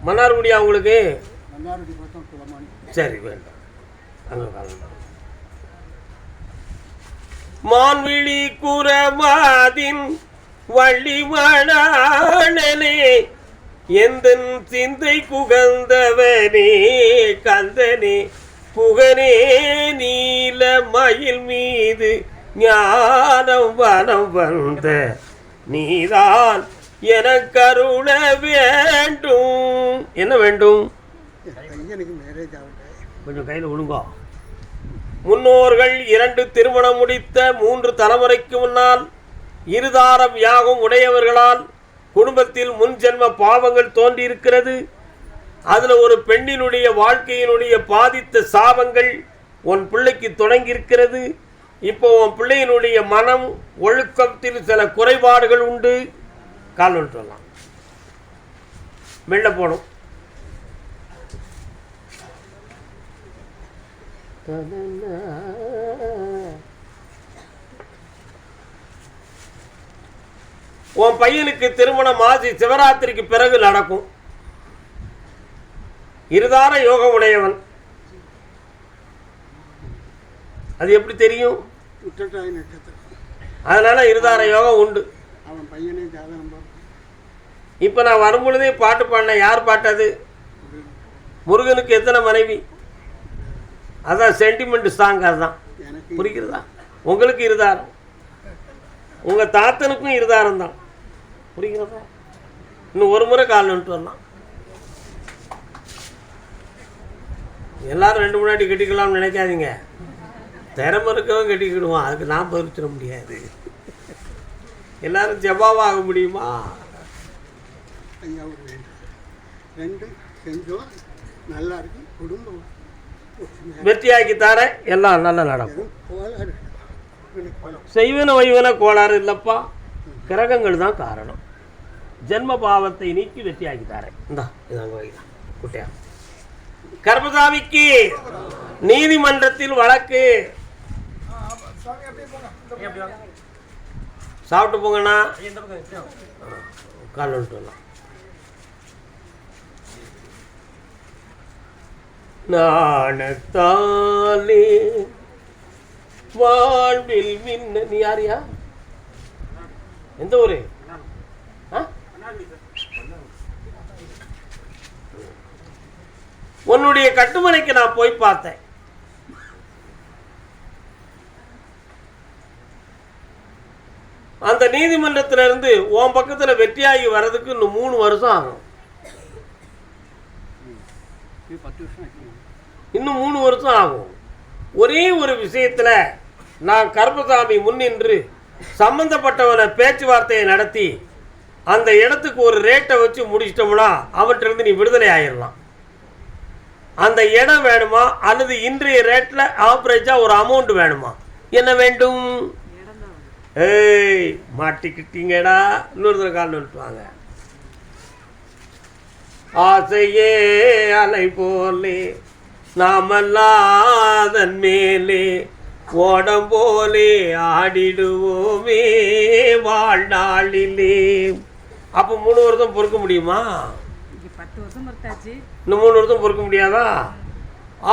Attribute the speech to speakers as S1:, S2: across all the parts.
S1: மன்னார்குடியா உங்களுக்கு?
S2: மன்னார்குடி பக்கம் குளமானி.
S1: சரி வேண்டாம். அங்கே மான்விழி குரமாதின் வள்ளிமணாளனே எந்தன் சிந்தை குகந்தவனே கந்தனே புகனே நீல மயில் மீது ஞானம் வனம் வந்த நீதான் எனக்கருள வேண்டும். என்ன வேண்டும்? கொஞ்சம் கையில் விழுங்கோ. முன்னோர்கள் 2 திருமணம் முடித்த 3 தலைமுறைக்கு முன்னால் இருதாரம் யாகம் உடையவர்களால் குடும்பத்தில் முன் ஜென்ம பாவங்கள் தோன்றியிருக்கிறது. அதில் ஒரு பெண்ணினுடைய வாழ்க்கையினுடைய பாதித்த சாபங்கள் உன் பிள்ளைக்கு தொடங்கியிருக்கிறது. இப்போ உன் பிள்ளையினுடைய மனம் ஒழுக்கத்தில் சில குறைபாடுகள் உண்டு. கால் சொல்லலாம், வெளில போகணும். உன் பையனுக்கு திருமணம் மாசி சிவராத்திரிக்கு பிறகு நடக்கும். இருதார யோகம் உடையவன். அது எப்படி தெரியும்? அதனால இருதார யோகம் உண்டு. இப்ப நான் வரும்பொழுதே பாட்டு பாடினேன். யார் பாட்டது? முருகனுக்கு எத்தனை மனைவி? அதான் சென்டிமெண்ட் சாங். அதுதான் புரிகிறதா? உங்களுக்கு இருதாரம், உங்க தாத்தனுக்கும் இருதாரம் தான். புரிகிறதா? இன்னும் ஒரு முறை கால் வந்துட்டு வரலாம். எல்லாரும் 2 முன்னாடி கட்டிக்கலாம்னு நினைக்காதீங்க. திறமை இருக்கவும் கட்டிக்கிடுவோம். அதுக்கு நான் பறிச்சிட முடியாது. எல்லாரும் ஜபாவாக முடியுமா?
S2: நல்லா இருக்கு. குடும்பம்
S1: வெற்றியாக்கி தர எல்லாம் நல்லா நடக்கும். செய்வன வைவன கோளாறு இல்லப்பா, கிரகங்கள் தான் காரணம். ஜென்ம பாவத்தை நீக்கி வெற்றியாக்கி தரேன். இந்தா இதாங்க வைதான் குட்டையா. கர்மசாமிக்கு நீதிமன்றத்தில் வழக்கு. சாப்பிட்டு போங்கண்ணா. கால் வந்துட்டு நாணத்தாலே வாழ்வில் மின்ன. நீ யாரியா? எந்த ஊரு? உன்னுடைய கட்டுமனைக்கு நான் போய் பார்த்தேன். அந்த நீதிமன்றத்திலிருந்து உன் பக்கத்துல வெற்றியாகி வர்றதுக்கு இன்னும் 3 வருஷம் ஆகும். இன்னும் 3 வருஷம் ஆகும். ஒரே ஒரு விஷயத்துல நான் கருப்பசாமி முன்னின்று சம்பந்தப்பட்டவனை பேச்சுவார்த்தையை நடத்தி அந்த இடத்துக்கு ஒரு ரேட்டை வச்சு முடிச்சிட்டோம்னா அவன்கிட்ட இருந்து நீ விடுதலை ஆயிடலாம். அந்த இடம் வேணுமா அல்லது இன்றைய ரேட்டில் ஆவரேஜா ஒரு அமௌண்ட் வேணுமா? என்ன வேண்டும்? ஏய் மாட்டிக்கிட்டீங்கடா. இன்னொரு கால் நிறுத்துவாங்க. ஆசையே அலை போலே நாமல்லாதன் மேலே ஓடம் போலே ஆடிடுவோமே வாழ்நாளிலே. அப்போ 3 வருஷம் பொறுக்க முடியுமா?
S3: 10 வருஷம் பொறுத்தாச்சு.
S1: இன்னும் 3 வருஷம் பொறுக்க முடியாதா?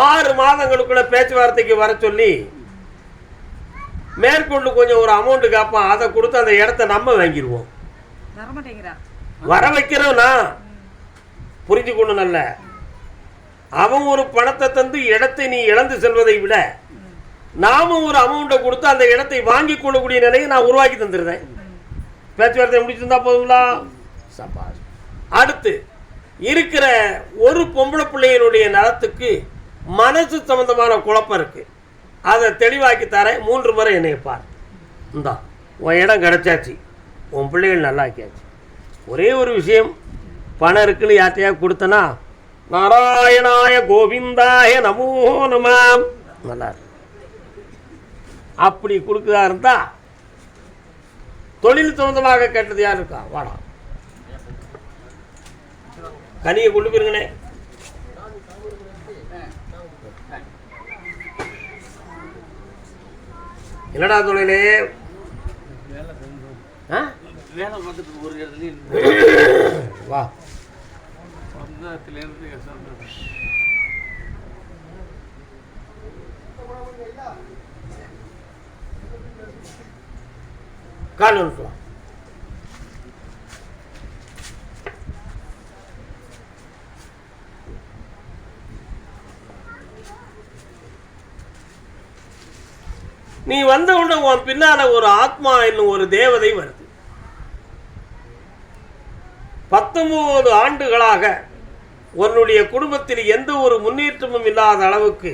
S1: 6 மாதங்களுக்குள்ள பேச்சுவார்த்தைக்கு வர சொல்லி மேற்கொண்டு கொஞ்சம் ஒரு அமௌண்ட் கேட்பான். அதை கொடுத்து அந்த இடத்த நம்ம வாங்கிடுவோம். வர வைக்கிறோம்னா புரிஞ்சுக்கணும். நல்ல அவன் ஒரு பணத்தை தந்து இடத்தை நீ இழந்து செல்வதை விட நாம ஒரு அமௌண்ட்டை கொடுத்து அந்த இடத்தை வாங்கி கொள்ளக்கூடிய நிலையை நான் உருவாக்கி தந்துருந்தேன். பேச்சுவார்த்தை முடிச்சிருந்தா போதுங்களா? சபாஷ். அடுத்து இருக்கிற ஒரு பொம்பளை பிள்ளையினுடைய நலத்துக்கு மனசு சம்பந்தமான குழப்பம் இருக்கு. அதை தெளிவாக்கி தரேன். 3 முறை என்னை பார். இந்தா உன் இடம் கிடைச்சாச்சு, உன் பிள்ளைகள் நல்லா ஆக்கியாச்சு. ஒரே ஒரு விஷயம், பணம் இருக்குன்னு யார்ட்டையா கொடுத்தனா நாராயணாய கோவிந்தாய நமோ நமாம் நல்லா இருக்கு. அப்படி கொடுக்குதா இருந்தா தொழில் சம்பந்தமாக கேட்டது யார் இருக்கா? வாடா கனியை கொண்டு போயிருங்கண்ணே. என்னடா தொழிலே? வா கால் வந்துட்டு வா. நீ வந்த உடனே உன் பின்னால ஒரு ஆத்மா என்னும் ஒரு தேவதை வருது. 19 ஆண்டுகளாக உன்னுடைய குடும்பத்தில் எந்த ஒரு முன்னேற்றமும் இல்லாத அளவுக்கு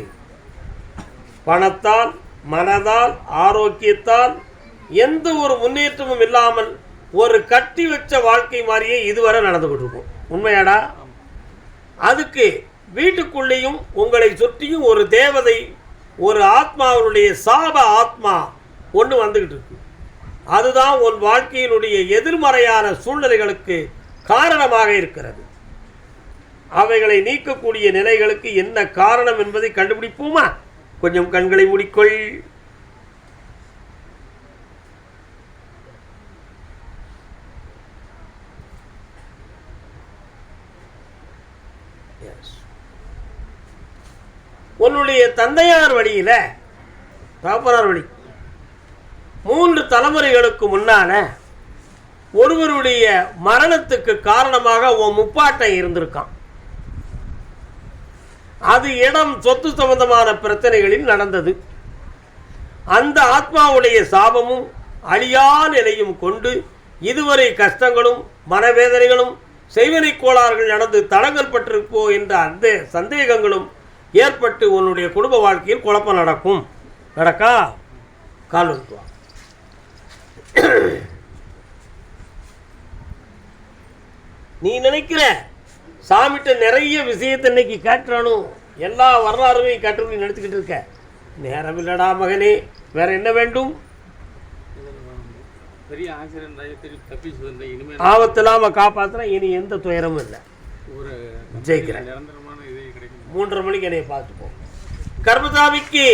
S1: பணத்தால், மனதால், ஆரோக்கியத்தால் எந்த ஒரு முன்னேற்றமும் இல்லாமல் ஒரு கட்டி வச்ச வாழ்க்கை மாதிரியே இதுவரை நடந்து கொண்டிருக்கும். உண்மையாடா? அதுக்கு வீட்டுக்குள்ளேயும் உங்களை சுற்றியும் ஒரு தேவதை, ஒரு ஆத்மாவுடைய சாப ஆத்மா ஒன்று வந்துக்கிட்டு இருக்கு. அதுதான் உன் வாழ்க்கையினுடைய எதிர்மறையான சூழ்நிலைகளுக்கு காரணமாக இருக்கிறது. அவைகளை நீக்கக்கூடிய நிலைகளுக்கு என்ன காரணம் என்பதை கண்டுபிடிப்போமா? கொஞ்சம் கண்களை மூடிக்கொள். உன்னுடைய தந்தையார் வழியில, தகப்பனார் வழி 3 தலைமுறைகளுக்கு முன்னால ஒருவருடைய மரணத்துக்கு காரணமாக உன் முப்பாட்டை இருந்திருக்கான். அது இடம், சொத்து சம்பந்தமான பிரச்சனைகளில் நடந்தது. அந்த ஆத்மாவுடைய சாபமும் அழியா நிலையும் கொண்டு இதுவரை கஷ்டங்களும் மனவேதனைகளும் செய்வனை கோளாறுகள் நடந்து தடங்கள் பட்டிருப்போ என்ற அந்த சந்தேகங்களும் ஏற்பட்டு உன்னுடைய குடும்ப வாழ்க்கையில் குழப்பம் நடக்கும். நடக்கா? கால் வந்துவா. நீ நினைக்கிற சாமிகிட்ட நிறைய விஷயத்தை இன்னைக்கு கேட்டுறானும், எல்லா வரலாறுமே கேட்டு நினைச்சுக்கிட்டு இருக்க. நேரம் இல்லடா மகனே, வேற என்ன வேண்டும்? ஆபத்தில்லாம காப்பாத்துறேன். இனி எந்த துயரமும் இல்லை. ஜெயிக்கிறேன். 3:30 மணிக்கு என்னைய பார்த்துப்போம். கர்மசாமிக்கு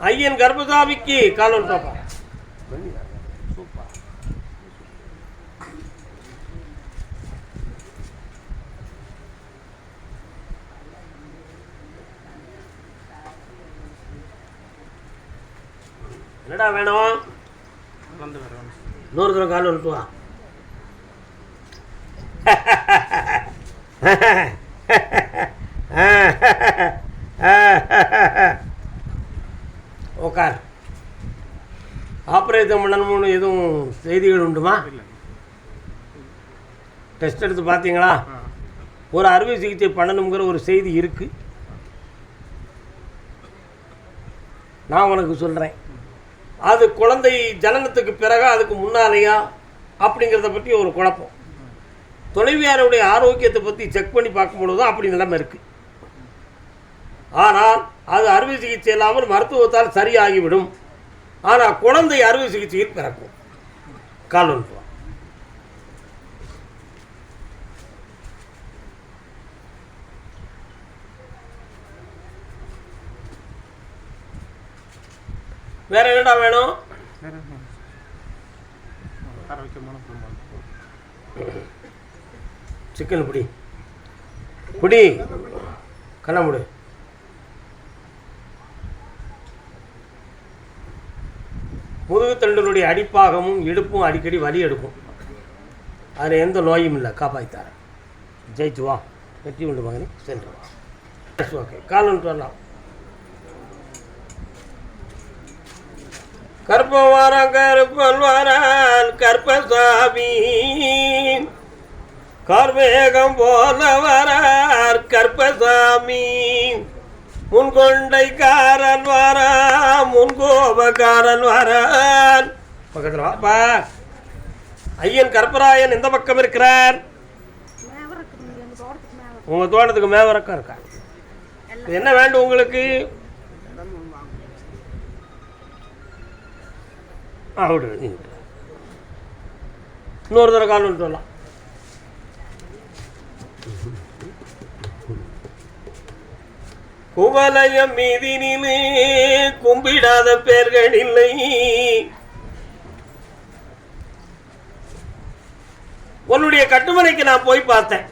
S1: ஐயன், கர்மசாமிக்கு கால் வந்துட்டாப்பா. என்னடா வேணும்? இன்னொரு தடவை கால் வந்துட்டு வா. உக்கார். ஆப்ரேஷன் பண்ணணும்னு எதுவும் செய்திகள் உண்டுமா? டெஸ்ட் எடுத்து பார்த்தீங்களா? ஒரு அறுவை சிகிச்சை பண்ணணுங்கிற ஒரு செய்தி இருக்குது. நான் உனக்கு சொல்கிறேன், அது குழந்தை ஜனனத்துக்கு பிறகு அதுக்கு முன்னாலேயா அப்படிங்கிறத பற்றி ஒரு குழப்பம். துணைவியாருடைய ஆரோக்கியத்தை பற்றி செக் பண்ணி பார்க்கும்பொழுது தான் அப்படி நிலைமை இருக்குது. ஆனால் அது அறுவை சிகிச்சை இல்லாமல் மருத்துவத்தால் சரியாகிவிடும். ஆனால் குழந்தை அறுவை சிகிச்சையில் பிறக்கும். கால் ஒன்று வேற என்னடா வேணும்? சிக்கன் பிடி பிடி, கண்ண முடு. முதுகுத்தண்டனுடைய அடிப்பாகமும் இடுப்பும் அடிக்கடி வலி எடுக்கும். அதில் எந்த நோயும் இல்லை. காப்பாற்றித்தாரேன். ஜெயிச்சு வா. வெற்றி உண்டு மகனே. சென்று வா. ஓகே, கால் ஒன்று வரலாம். கற்பவாரம் கருப்பன் வரான் கற்பசாமி, கார்மேகம் போல வரார் கற்பசாமி. முன்கொண்டைக்காரன் வரான், முன்கோபக்காரன் வரான். பக்கத்தில் வாப்பா. ஐயன் கற்பராயன் எந்த பக்கம் இருக்கிறார்? உங்க தோட்டத்துக்கு மேவரக்கம் இருக்கா? என்ன வேண்டும் உங்களுக்கு? அப்படி இன்னொரு தடவை கால் வந்துட்டு வரலாம். குவலயம் மீதினிலே கும்பிடாத பேர்கள் இல்லை. உன்னுடைய கட்டுமனைக்கு நான் போய் பார்த்தேன்.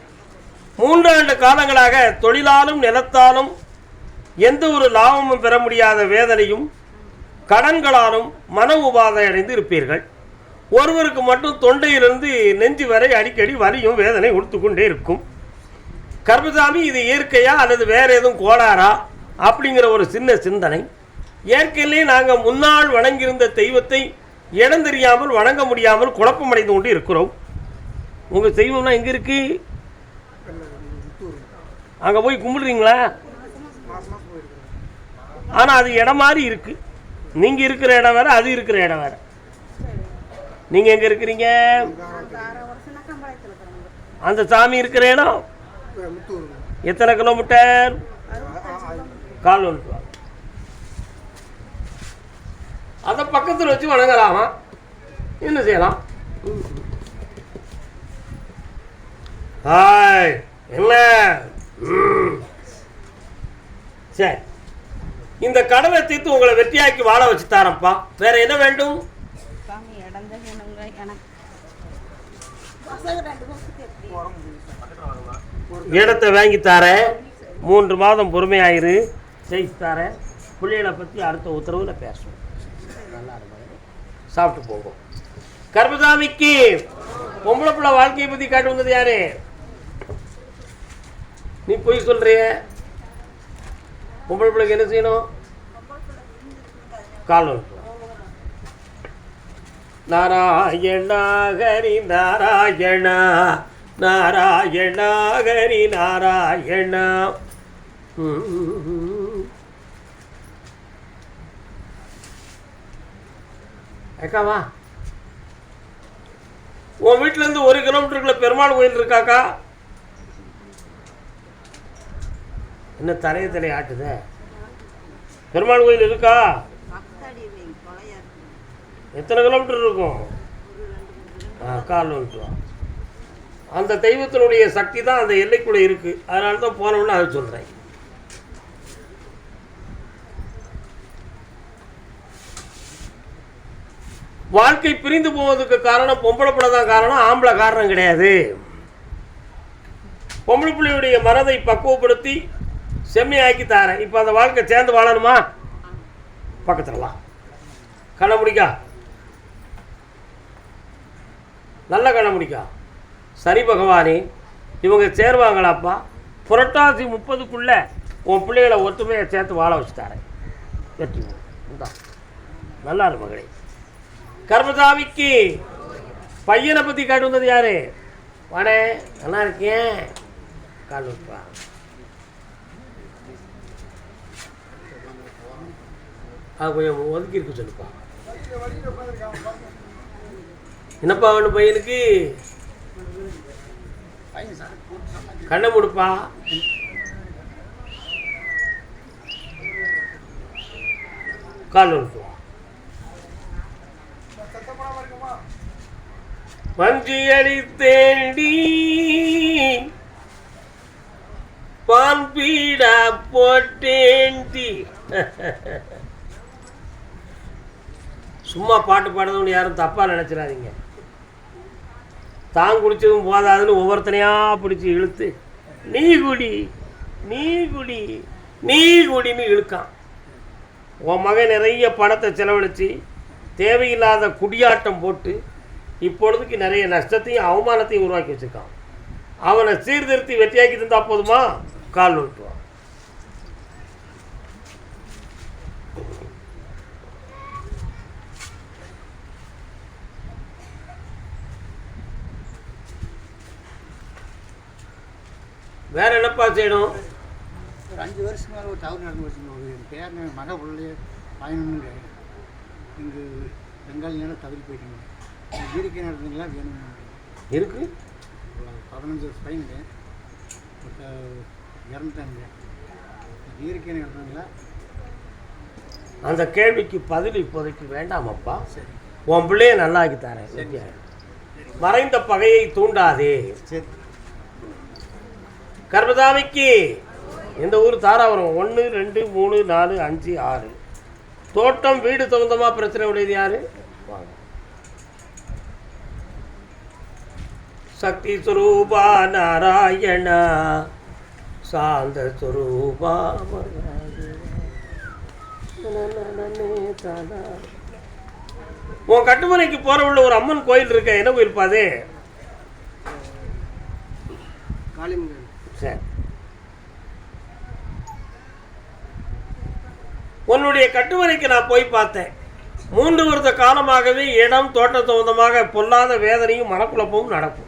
S1: 3 ஆண்டு காலங்களாக தொழிலாலும் நிலத்தாலும் எந்த ஒரு லாபமும் பெற முடியாத வேதனையும் கடன்களாலும் மன உபாதை அடைந்து இருப்பீர்கள். ஒருவருக்கு மட்டும் தொண்டையிலிருந்து நெஞ்சு வரை அடிக்கடி வலியும் வேதனை கொடுத்து கொண்டே இருக்கும். கர்மசாமி, இது இயற்கையா அல்லது வேற எதுவும் கோளாறா அப்படிங்கிற ஒரு சின்ன சிந்தனை. இயற்கையிலே நாங்கள் முன்னால் வணங்கியிருந்த தெய்வத்தை இடம் தெரியாமல் வணங்க முடியாமல் குழப்பமடைந்து கொண்டு இருக்கிறோம். உங்கள் தெய்வம்னா எங்கே இருக்கு? அங்கே போய் கும்பிடுறீங்களா? ஆனால் அது இடம் மாதிரி இருக்கு. நீங்கள் இருக்கிற இடம் வேற, அது இருக்கிற இடம் வேற. நீங்கள் எங்கே இருக்கிறீங்க? அந்த சாமி இருக்கிற இடம் எத்தனை கிலோமீட்டர்? 4 கிலோமீட்டர். அதை பக்கத்தில் வச்சு வணங்கலாமா? என்ன செய்யலாம்? ஹாய், என்ன? சரி, இந்த கடனை தீர்த்து உங்களை வெற்றியாக்கி வாழ வச்சு தாரப்பா. வேற என்ன வேண்டும்? இடத்தை வாங்கி தாரேன். 3 மாதம் பொறுமையாயிரு, ஜெயிச்சு தாரேன். பிள்ளைகளை பற்றி அடுத்த உத்தரவில் பேசுவோம். நல்லா இருக்கும், சாப்பிட்டு போவோம். கர்மசாமிக்கு பொம்பளை பிள்ளை வாழ்க்கையை பற்றி காட்டு வந்தது யாரு? நீ போய் சொல்றிய. பொம்பளை பிள்ளைக்கு என்ன செய்யணும்? கால் நாராயணா ஹரி நாராயணா, நாராயணா ஹரி நாராயணா. அக்காவா, உன் வீட்டிலேருந்து 1 கிலோமீட்டருக்குள்ள பெருமாள் கோயில் இருக்காக்கா? என்ன தரையை ஆட்டுத? பெருமாள் கோயில் இருக்கா? எத்தனை கிலோமீட்டர் இருக்கும்? 4 கிலோமீட்டர். அந்த தெய்வத்தினுடைய சக்தி தான் அந்த எல்லைக்குள்ளே இருக்கு. அதனால தான் போனோம்னு அதை சொல்கிறேன். வாழ்க்கை பிரிந்து போவதுக்கு காரணம் பொம்பளை பிள்ளை தான் காரணம், ஆம்பளை காரணம் கிடையாது. பொம்பளை பிள்ளையுடைய மனதை பக்குவப்படுத்தி செம்மையாக்கி தாரேன். இப்போ அந்த வாழ்க்கை சேர்ந்து வாழணுமா? பக்கத்தில் வா, கண்ண முடிக்கா, நல்ல கண்ண முடிக்கா. சரி பகவானே, இவங்க சேருவாங்களாப்பா? புரட்டாசி 30க்குள்ளே உன் பிள்ளைகளை ஒற்றுமையை சேர்த்து வாழ வச்சுட்டாரேன். வெற்றி தான். நல்லா இருக்கு மகளே. கர்மசாமிக்கு பையனை பற்றி காட்டு வந்தது யாரு? வாடே, நல்லா இருக்கேன். கால் விட்டுவா. அது கொஞ்சம் ஒதுக்கி இருக்க சொல்லுப்பா. என்னப்பா வேணும் பையனுக்கு? கண்ணை முடுப்பா. கால் விட்டுவா. வஞ்சியடி தேண்டி பான் பீடா போட்டேண்டி. சும்மா பாட்டு பாடுறதுன்னு யாரும் தப்பாக நினச்சிடாதீங்க. தான் குடிச்சதும் போதாதுன்னு ஒவ்வொருத்தனையாக பிடிச்சி இழுத்து நீ குடி நீ குடி நீ குடின்னு இழுக்கான். உன் மகன் நிறைய பணத்தை செலவழித்து தேவையில்லாத குடியாட்டம் போட்டு இப்பொழுதுக்கு நிறைய நஷ்டத்தையும் அவமானத்தையும் உருவாக்கி வச்சுருக்கான். அவனை சீர்திருத்தி வெற்றியாக்கி தந்தா போதுமா? கால் விட்டுவான். வேற என்னப்பா செய்யணும்?
S2: ஒரு 5 வருஷத்துக்கு மேலே ஒரு தவறு நடந்து வச்சுங்க. ஒரு பேர் மக பிள்ளைய பயணம்னு இங்கே பெங்காலி நேரம் தவறி போயிட்டீங்க. இயற்கை நடந்தீங்களா வேணும்
S1: இருக்கு.
S2: 15 வருஷம் பையனுங்க இறந்துட்டாங்க. இயற்கை நடந்தீங்களா?
S1: அந்த கேள்விக்கு பதில் இப்போதைக்கு வேண்டாமப்பா. சரி, உன் பிள்ளைய நல்லா ஆக்கி தரேன். மறைந்த பகையை தூண்டாதே.
S2: சரி.
S1: கர்மசாமிக்கு இந்த ஊர் தாராபுரம் 1 2 3 4 5 6 தோட்டம் வீடு சொந்தமாக பிரச்சனை உடையது யாரு? வாங்க. சக்தி சுரூபா நாராயணா சாந்த சுரூபா உன் கட்டுமனைக்கு போற உள்ள ஒரு அம்மன் கோயில் இருக்க, என்ன கோயில் பாது? சரி, உன்னுடைய கட்டுமனைக்கு நான் போய் பார்த்தேன். 3 வருட காலமாகவே இடம் தோட்ட சம்பந்தமாக பொல்லாத வேதனையும் மனக்குழப்பமும் நடக்கும்.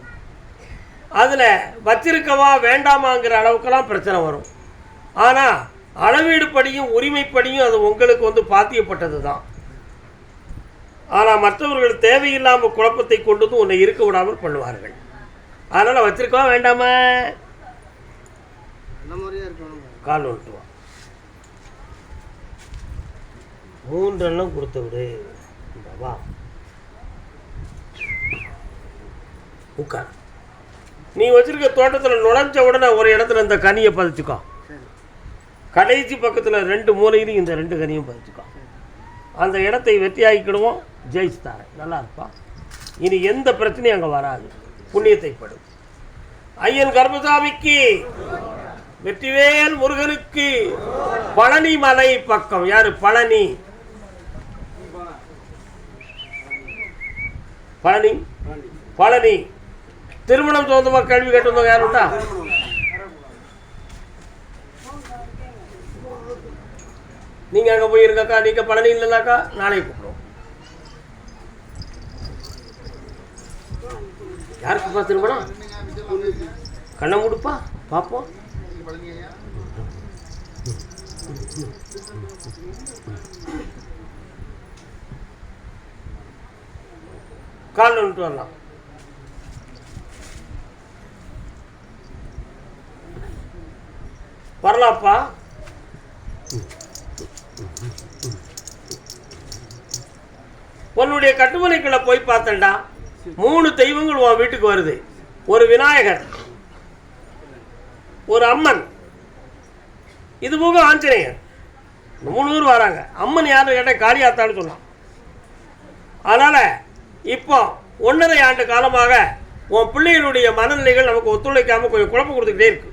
S1: அதில் வச்சிருக்கவா வேண்டாமாங்கிற அளவுக்கெல்லாம் பிரச்சனை வரும். ஆனால் அளவீடு படியும் உரிமைப்படியும் அது உங்களுக்கு பாத்தியப்பட்டது தான். ஆனால் மற்றவர்கள் தேவையில்லாமல் குழப்பத்தை கொண்டு வந்து உன்னை இருக்க விடாமல் பண்ணுவார்கள். அதனால் வச்சிருக்கவா வேண்டாமா? கால் வந்துட்டு வா. 3 எண்ணம் கொடுத்து விடு. வா உட்கார். நீ வச்சிருக்க தோட்டத்தில் நுழைஞ்ச உடனே ஒரு இடத்துல இந்த கனியை பதிச்சுக்கோ. கடைசி பக்கத்தில் 2 மூலையிலும் இந்த 2 கனியும் பதிச்சுக்கோ. அந்த இடத்தை வெற்றியாக்கிடுவோம். ஜெயிச்சு தாரேன். நல்லா இருப்பா. இனி எந்த பிரச்சனையும் அங்கே வராது. புண்ணியத்தை படும். ஐயன் கர்மசாமிக்கு, வெற்றிவேல் முருகனுக்கு. பழனி மலை பக்கம் யாரு? பழனி. பழனி பழனி திருமணம் சொந்தமாக கேள்வி கேட்டு வந்தவங்க யாரும் உண்டா? நீங்கள் அங்கே போயிருக்காக்கா. நீங்கள் பழனி இல்லைனாக்கா நாளைக்கு கூப்பிடுவோம். யாருக்குப்பா திருமணம்? கண்ணை மூடுப்பா பார்ப்போம். கால் வந்துட்டு வரலாம். வரலாப்பா. உன்னுடைய கட்டுமனைக்குள்ள போய் பார்த்தேன்டா. 3 தெய்வங்கள் உன் வீட்டுக்கு வருது. ஒரு விநாயகர், ஒரு அம்மன், இது போக ஆஞ்சநேயர். 3 பேர் வராங்க. அம்மன் யாரும் கேட்டால் காளியாத்தான்னு சொல்லலாம். அதனால் இப்போ 1.5 ஆண்டு காலமாக உன் பிள்ளைகளுடைய மனநிலைகள் நமக்கு ஒத்துழைக்காமல் கொஞ்சம் குழப்பம் கொடுத்துக்கிட்டே இருக்கு.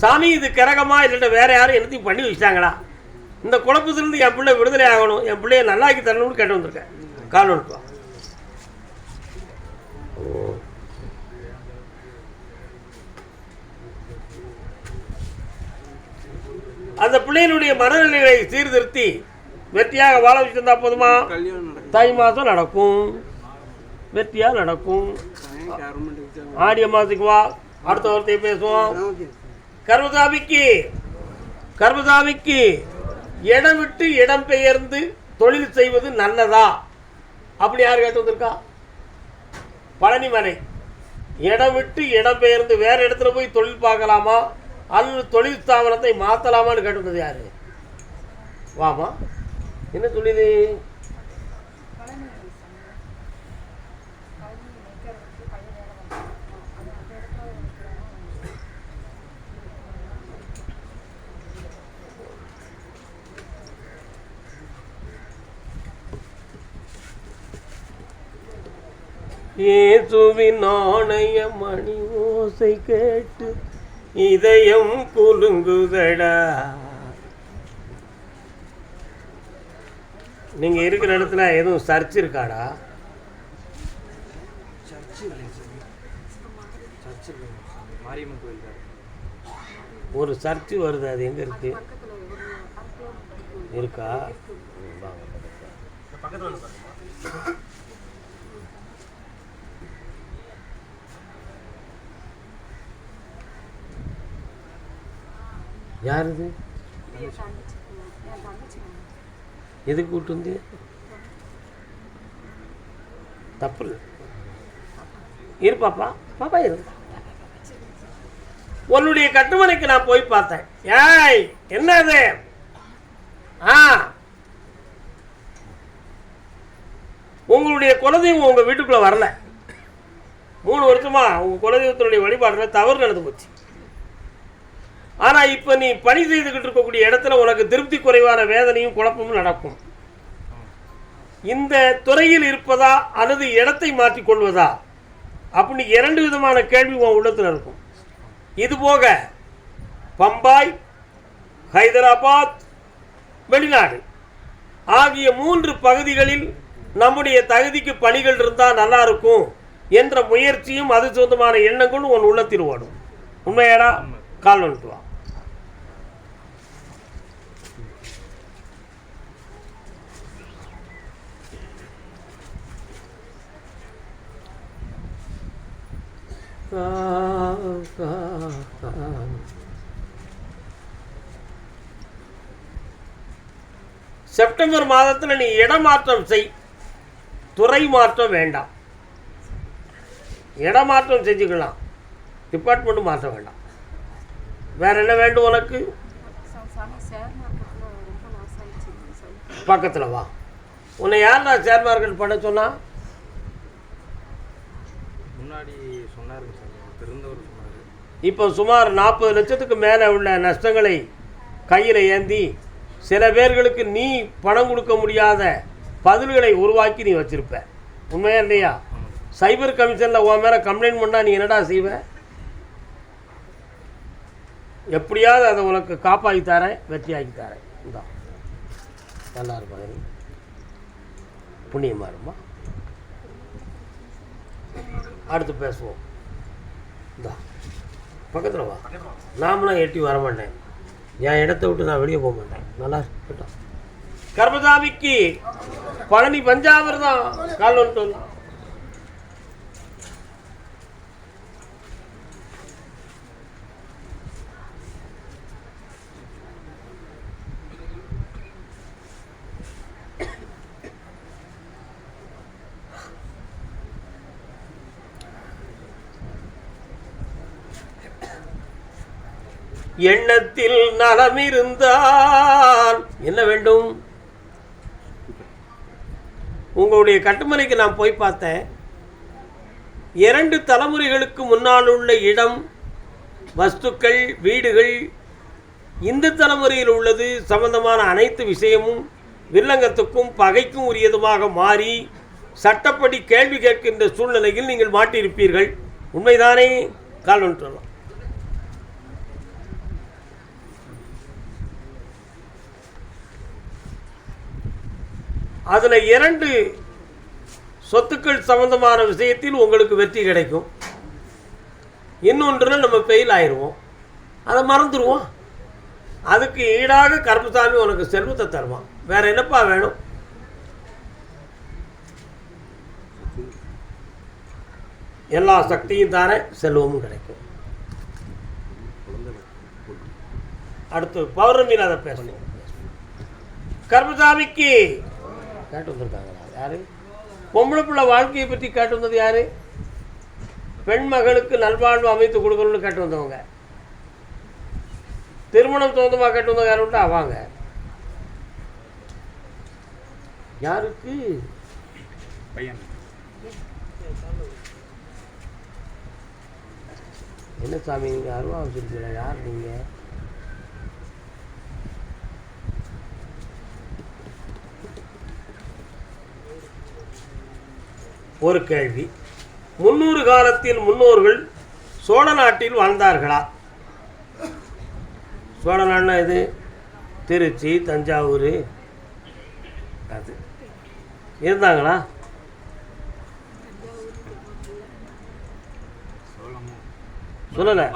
S1: சாமி, இது கிரகமா இல்லைன்னா வேற யாரும் என்னத்தையும் பண்ணி வச்சிட்டாங்களா? இந்த குழப்பத்திலிருந்து என் பிள்ளை விடுதலை ஆகணும், என் பிள்ளைய நல்லாக்கி தரணும்னு கேட்டு வந்திருக்கேன். கால் வந்துட்டு. அந்த பிள்ளையினுடைய மனநிலைகளை சீர்திருத்தி வெற்றியாக வாழ வச்சிருந்தா போதுமா? தை மாதம் நடக்கும், வெற்றியா நடக்கும். ஆடிய மாதத்துக்கு வா, அடுத்த வார்த்தையை பேசுவோம். கர்மசாமிக்கு இடம் விட்டு இடம் பெயர்ந்து தொழில் செய்வது நல்லதா? அப்படி யார் கேட்டு வந்திருக்கா? பழனி மலை. இடம் விட்டு இடம் பெயர்ந்து வேற இடத்துல போய் தொழில் பார்க்கலாமா அல்லது தொழில் ஸ்தாபனத்தை மாற்றலாமான்னு கேட்டு வந்தது யாரு? வாமா, என்ன தொழில்? இயேசுவின் நாணய மணி ஓசை கேட்டு இதயம் குலுங்குதடா. நீங்க இருக்கிற இடத்துல எதுவும் சர்ச் இருக்காடா? ஒரு சர்ச் வருது, அது எங்க இருக்கு? இருக்கா? யார் இது? எதுக்கு கூட்டு வந்து? தப்பு இல்லை, இருப்பாப்பா, பாப்பா இரு. உன்னுடைய கட்டுமனைக்கு நான் போய் பார்த்தேன். ஏய், என்னது? உங்களுடைய குலதெய்வம் உங்க வீட்டுக்குள்ள வரல. 3 வருஷமா உங்க குலதெய்வத்தினுடைய வழிபாடுல தவறு நடந்து போச்சு. ஆனால் இப்போ நீ பணி செய்துக்கிட்டு இருக்கக்கூடிய இடத்துல உனக்கு திருப்தி குறைவான வேதனையும் குழப்பமும் நடக்கும். இந்த துறையில் இருப்பதா அல்லது இடத்தை மாற்றிக்கொள்வதா அப்படி 2 விதமான கேள்வி உன் உள்ளத்தில் இருக்கும். இது போக பம்பாய், ஹைதராபாத், வெளிநாடு ஆகிய 3 பகுதிகளில் நம்முடைய தகுதிக்கு பணிகள் இருந்தால் நல்லா இருக்கும் என்ற முயற்சியும் அது சொந்தமான எண்ணங்களும் உன் உள்ளத்தில் ஓடும். உண்மையாடா? கால் வந்துட்டு வா. செப்டம்பர் மாதத்தில் நீ இடமாற்றம் செய், துறை மாற்றம் வேண்டாம். இடமாற்றம் செஞ்சுக்கலாம், டிபார்ட்மெண்ட் மாற்ற வேண்டாம். வேற என்ன வேண்டும் உனக்கு? பக்கத்தில் வா. உன்னை யார் நான் ஷேர் மார்க்கெட் பண்ண சொன்னா?
S4: முன்னாடி சொன்னாருங்க சார், தெரிந்தவர் சொன்னார்.
S1: இப்போ சுமார் 40 லட்சத்துக்கு மேலே உள்ள நஷ்டங்களை கையில் ஏந்தி சில பேர்களுக்கு நீ பணம் கொடுக்க முடியாத பதில்களை உருவாக்கி நீ வச்சிருப்ப. உண்மையா இல்லையா? சைபர் கமிஷனில் உன் மேலே கம்ப்ளைண்ட் பண்ணால் நீ என்னடா செய்வ? எப்படியாவது அதை உனக்கு காப்பாற்றி தரேன், வெற்றியாக்கி தரேன். இந்தா நல்லா இருப்பாங்க, புண்ணியமாக இருமா. அடுத்து பேசுவோம். இந்தா பக்கத்தில் வா. நாமளாம் எட்டி வரமாட்டேன், என் இடத்த விட்டு நான் வெளியே போக மாட்டேன். நல்லா இருக்கட்டும். கர்மசாமிக்கு பழனி பஞ்சாபர் தான் கால் வந்துட்டு வரலாம். எண்ணத்தில் நலம் இருந்தால் என்ன வேண்டும்? உங்களுடைய கட்டுமனைக்கு நான் போய் பார்த்தேன். 2 தலைமுறைகளுக்கு முன்னால் உள்ள இடம், வஸ்துக்கள், வீடுகள் இந்த தலைமுறையில் உள்ளது சம்பந்தமான அனைத்து விஷயமும் வில்லங்கத்துக்கும் பகைக்கும் உரியதுமாக மாறி சட்டப்படி கேள்வி கேட்கின்ற சூழ்நிலையில் நீங்கள் மாட்டியிருப்பீர்கள். உண்மைதானே? கால் ஒன்று அதில் 2 சொத்துக்கள் சம்பந்தமான விஷயத்தில் உங்களுக்கு வெற்றி கிடைக்கும். இன்னொன்றில் நம்ம ஃபெயில் ஆயிடுவோம், அதை மறந்துடுவோம். அதுக்கு ஈடாக கருப்பசாமி உனக்கு செல்வத்தை தருவான். வேற என்னப்பா வேணும்? எல்லா சக்தியும் தானே, செல்வமும் கிடைக்கும். அடுத்து பௌர்ணமியில் அதை பேசணும். கருப்பசாமிக்கு கேட்டு வந்திருக்காங்களா? யாரு? பொம்பளை பிள்ளை வாழ்க்கையை பற்றி கேட்டு வந்தது யாரு? பெண் மகளுக்கு நல்வாழ்வு அமைத்து கொடுக்கணும்னு கேட்டு வந்தவங்க. திருமணம் சொந்தமாக கேட்டு வந்தவங்க யாருன்ட்டு அவாங்க. யாருக்கு?
S4: பையன்.
S1: என்ன சாமி நீங்கள் அருவா வச்சுருக்கீங்களா? யார் நீங்கள்? ஒரு கேள்வி. 300 காலத்தில் முன்னோர்கள் சோழ நாட்டில் வாழ்ந்தார்களா? சோழ நாடுனா இது திருச்சி, தஞ்சாவூர் அது இருந்தாங்களா? சொல்லலை.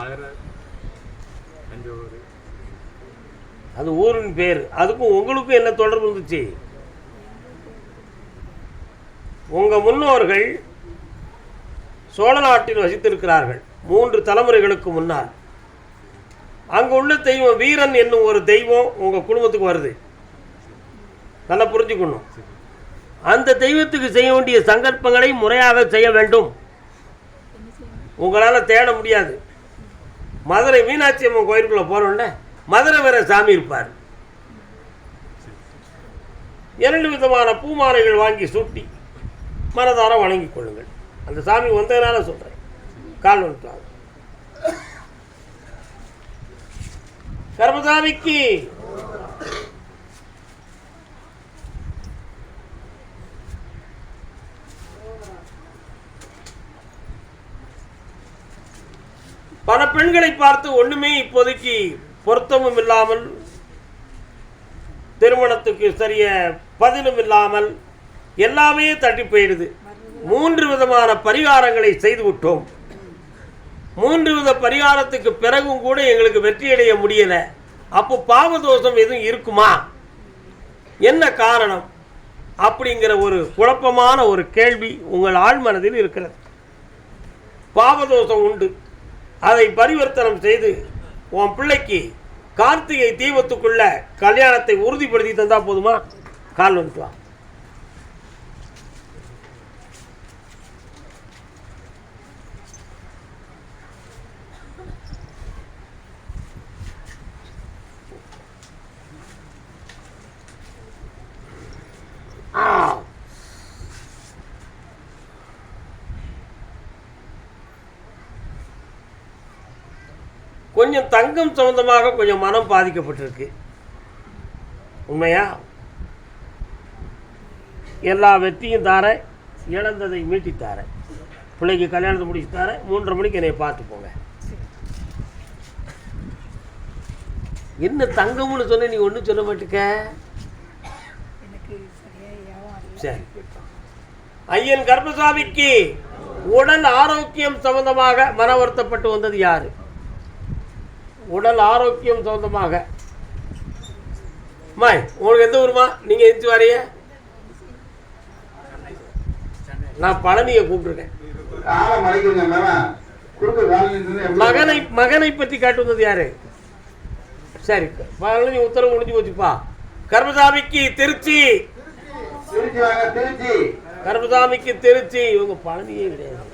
S1: அது ஊரின் பேர். அதுக்கும் உங்களுக்கும் என்ன தொடர்பு இருந்துச்சு? உங்கள் முன்னோர்கள் சோழ நாட்டில் வசித்திருக்கிறார்கள் 3 தலைமுறைகளுக்கு முன்னால். அங்கே உள்ள தெய்வம் வீரன் என்னும் ஒரு தெய்வம் உங்கள் குடும்பத்துக்கு வருது. நல்லா புரிஞ்சுக்கணும். அந்த தெய்வத்துக்கு செய்ய வேண்டிய சங்கல்பங்களை முறையாக செய்ய வேண்டும். உங்களால் தேட முடியாது. மதுரை மீனாட்சி அம்மன் கோயிலுக்குள்ளே போகிறோன்னே மதுரை வேற சாமி இருப்பார். 2 விதமான பூமாலைகள் வாங்கி சூட்டி மனதார வணங்கிக் கொள்ளுங்கள். அந்த சாமி வந்ததுனால சொல்கிறேன். கால் வந்துட்டாங்க. கர்மசாமிக்கு பெண்களை பார்த்து ஒண்ணுமே இப்போதைக்கு பொருத்தமும் இல்லாமல், திருமணத்துக்கு சரிய பதிலும் இல்லாமல் எல்லாமே தட்டி போயிடுது. 3 விதமான பரிகாரங்களை செய்து விட்டோம். 3 வித பரிகாரத்துக்கு பிறகும் கூட எங்களுக்கு வெற்றியடைய முடியல. அப்போ பாவதோஷம் எதுவும் இருக்குமா, என்ன காரணம் அப்படிங்கிற ஒரு குழப்பமான ஒரு கேள்வி உங்கள் ஆழ்மனதில் இருக்கிறது. பாவதோஷம் உண்டு, அதை பரிவர்த்தனம் செய்து உன் பிள்ளைக்கு கார்த்திகை தீபத்துக்குள்ள கல்யாணத்தை உறுதிப்படுத்தி தந்தா போதுமா? கால் வந்துட்டு வா. கொஞ்சம் தங்கம் சம்பந்தமாக கொஞ்சம் மனம் பாதிக்கப்பட்டிருக்கு. உண்மையா? எல்லா வெற்றியும் தாரேன், இழந்ததை மீட்டி தாரேன், பிள்ளைக்கு கல்யாணத்தை முடிச்சு தாரேன். 3:30 மணிக்கு என்னை பார்த்து போங்க. என்ன தங்கம்னு சொன்ன, நீ ஒன்றும் சொல்ல மாட்டுக்க. சரி, ஐயன் கர்ப்பசாமிக்கு உடல் ஆரோக்கியம் சம்பந்தமாக மன வருத்தப்பட்டு வந்தது யாரு? உடல் ஆரோக்கியம் சம்பந்தமாக மாய், உங்களுக்கு எந்த ஊருமா? நீங்க எந்த வாரிய? நான் பழனியை கூப்பிட்டுருக்கேன். மகனை பற்றி காட்டு வந்தது யாரு? சரி, பழனி உத்தரவு முடிஞ்சு போச்சுப்பா. கர்மசாமிக்கு திருச்சி, கர்மசாமிக்கு திருச்சி. இவங்க பழனியே கிடையாது.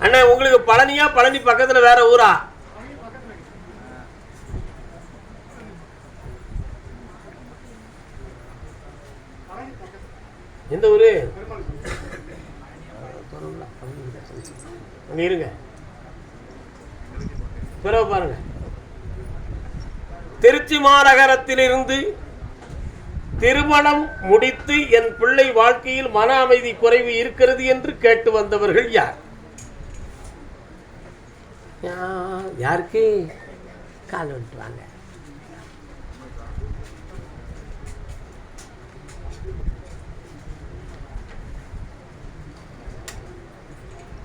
S1: அண்ணா, உங்களுக்கு பழனியா, பழனி பக்கத்துல வேற ஊரா? எந்த ஊரு? அங்க இருங்க, பிறகு பாருங்க. திருச்சி மாநகரத்திலிருந்து திருமணம் முடித்து என் பிள்ளை வாழ்க்கையில் மன அமைதி குறைவு இருக்கிறது என்று கேட்டு வந்தவர்கள் யார்? யாருக்கு? கால் வந்துட்டு வாங்க.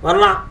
S1: வரலாம்.